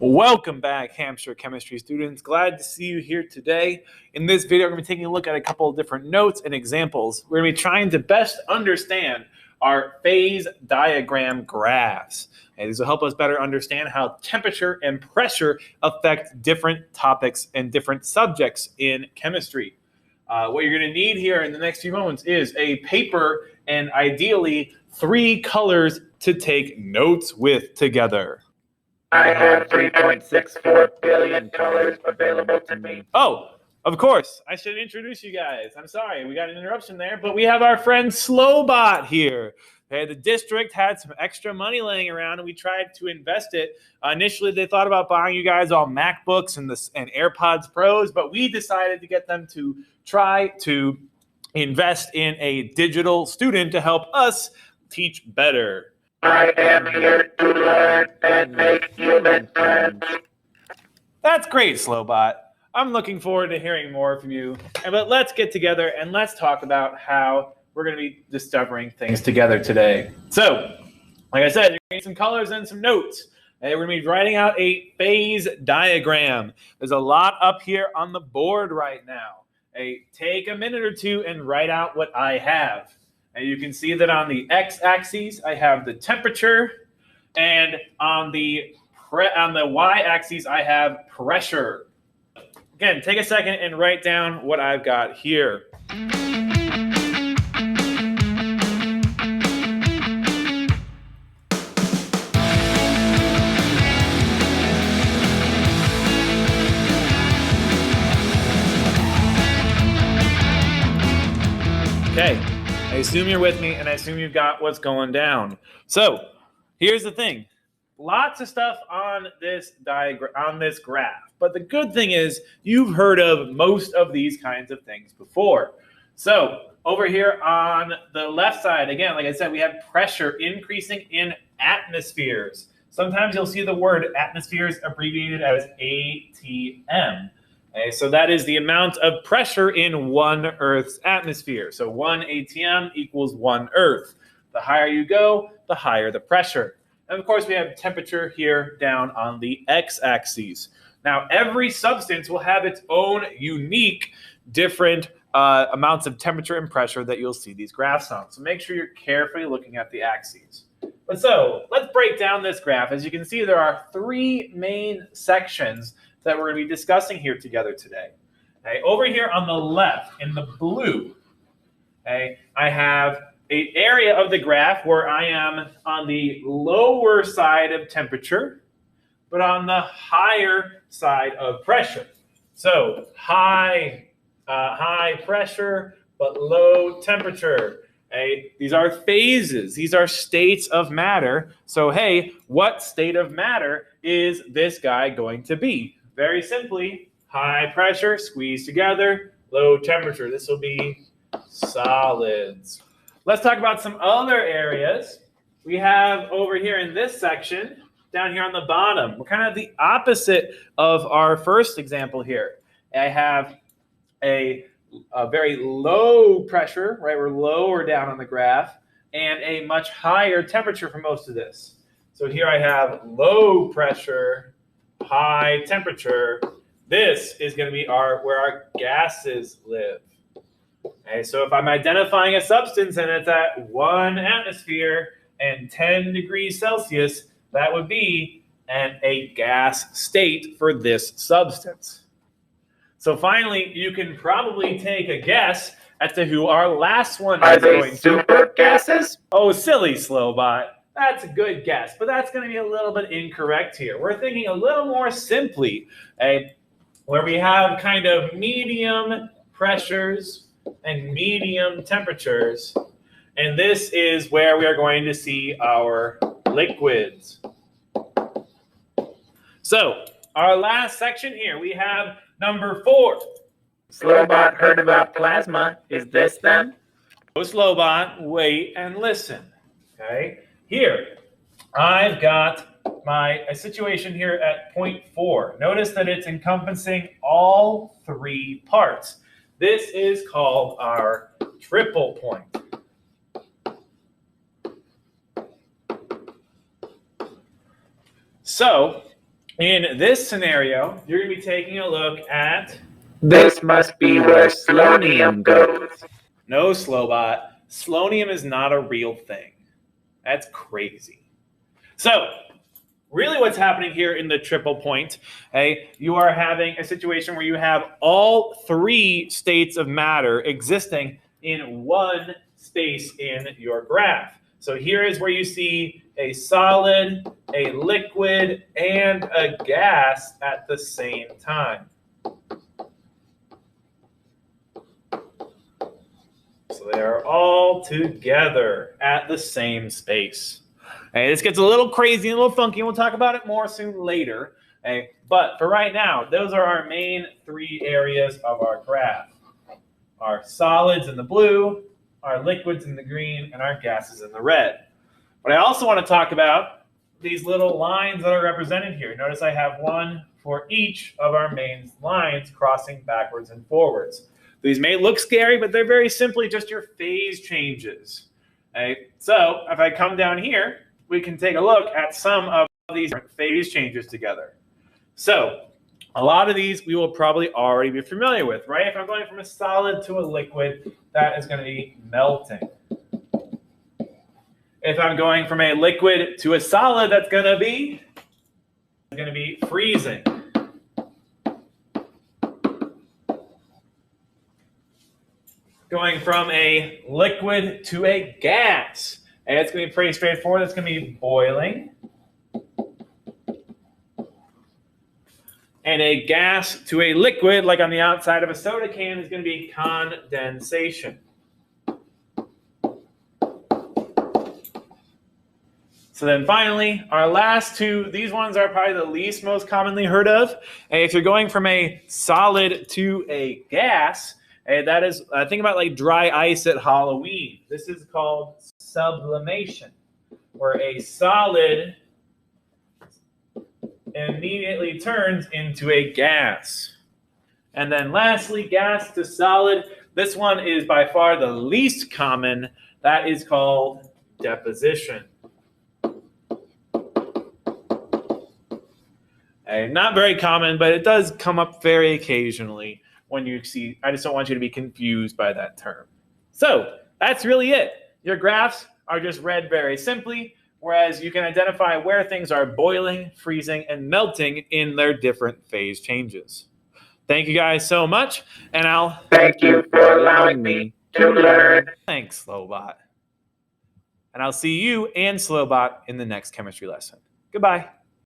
Welcome back, Hampshire chemistry students. Glad to see you here today. In this video, we're going to be taking a look at a couple of different notes and examples. We're going to be trying to best understand our phase diagram graphs. And these will help us better understand how temperature and pressure affect different topics and different subjects in chemistry. What you're going to need here in the next few moments is a paper and ideally 3 colors to take notes with together. I have 3.64 billion colors available to me. Oh, of course. I should introduce you guys. I'm sorry, we got an interruption there, but we have our friend Slowbot here. Okay, the district had some extra money laying around, and we tried to invest it. Initially, they thought about buying you guys all MacBooks and AirPods Pros, but we decided to get them to try to invest in a digital student to help us teach better. I am here to learn and make human friends. That's great, Slowbot. I'm looking forward to hearing more from you. But let's get together and let's talk about how we're going to be discovering things together today. So, like I said, you're going to need some colors and some notes. And we're going to be writing out a phase diagram. There's a lot up here on the board right now. Take a minute or two and write out what I have. And you can see that on the x-axis, I have the temperature, and on the y-axis, I have pressure. Again, take a second and write down what I've got here. Okay. I assume you're with me, and I assume you've got what's going down. So here's the thing. Lots of stuff on this diagram, on this graph. But the good thing is you've heard of most of these kinds of things before. So over here on the left side, again, like I said, we have pressure increasing in atmospheres. Sometimes you'll see the word atmospheres abbreviated as ATM. Okay, so that is the amount of pressure in one Earth's atmosphere. So 1 ATM equals 1 Earth. The higher you go, the higher the pressure. And of course, we have temperature here down on the x-axis. Now, every substance will have its own unique, different amounts of temperature and pressure that you'll see these graphs on. So make sure you're carefully looking at the axes. But so let's break down this graph. As you can see, there are 3 main sections that we're going to be discussing here together today. Okay, over here on the left, in the blue, okay, I have an area of the graph where I am on the lower side of temperature, but on the higher side of pressure. So high pressure, but low temperature. Okay, these are phases. These are states of matter. So hey, what state of matter is this guy going to be? Very simply, high pressure, squeeze together, low temperature. This will be solids. Let's talk about some other areas. We have over here in this section, down here on the bottom, we're kind of the opposite of our first example here. I have a very low pressure, right? We're lower down on the graph, and a much higher temperature for most of this. So here I have low pressure, high temperature. This is going to be where our gases live. Okay, so if I'm identifying a substance and it's at 1 atmosphere and 10 degrees Celsius, that would be a gas state for this substance. So finally, you can probably take a guess as to who our last one is going to be. Super gases? Oh, silly Slowbot. That's a good guess, but that's going to be a little bit incorrect here. We're thinking a little more simply, where we have kind of medium pressures and medium temperatures, and this is where we are going to see our liquids. So our last section here, we have number 4. Slowbot heard about plasma. Is this them? Oh, Slowbot, wait and listen. Okay. Here, I've got a situation here at point 4. Notice that it's encompassing all 3 parts. This is called our triple point. So In this scenario, you're going to be taking a look at... This must be where Slonium goes. No, Slowbot. Slonium is not a real thing. That's crazy. So, really what's happening here in the triple point, you are having a situation where you have all three states of matter existing in one space in your graph. So here is where you see a solid, a liquid, and a gas at the same time. So they are all together at the same space. This gets a little crazy and a little funky, and we'll talk about it more soon later. But for right now, those are our main three areas of our graph. Our solids in the blue, our liquids in the green, and our gases in the red. But I also want to talk about these little lines that are represented here. Notice I have one for each of our main lines crossing backwards and forwards. These may look scary, but they're very simply just your phase changes. So if I come down here, we can take a look at some of these phase changes together. So a lot of these we will probably already be familiar with, right? If I'm going from a solid to a liquid, that is going to be melting. If I'm going from a liquid to a solid, that's going to be freezing. Going from a liquid to a gas, and it's going to be pretty straightforward. It's going to be boiling. And a gas to a liquid, like on the outside of a soda can, is going to be condensation. So then finally, our last two, these ones are probably the least most commonly heard of. If you're going from a solid to a gas, that is, think about like dry ice at Halloween. This is called sublimation, where a solid immediately turns into a gas. And then lastly, gas to solid. This one is by far the least common. That is called deposition. Not very common, but it does come up very occasionally when you see. I just don't want you to be confused by that term. So that's really it. Your graphs are just read very simply, whereas you can identify where things are boiling, freezing, and melting in their different phase changes. Thank you guys so much, and I'll... Thank you for allowing me to learn. Thanks, Slowbot. And I'll see you and Slowbot in the next chemistry lesson. Goodbye.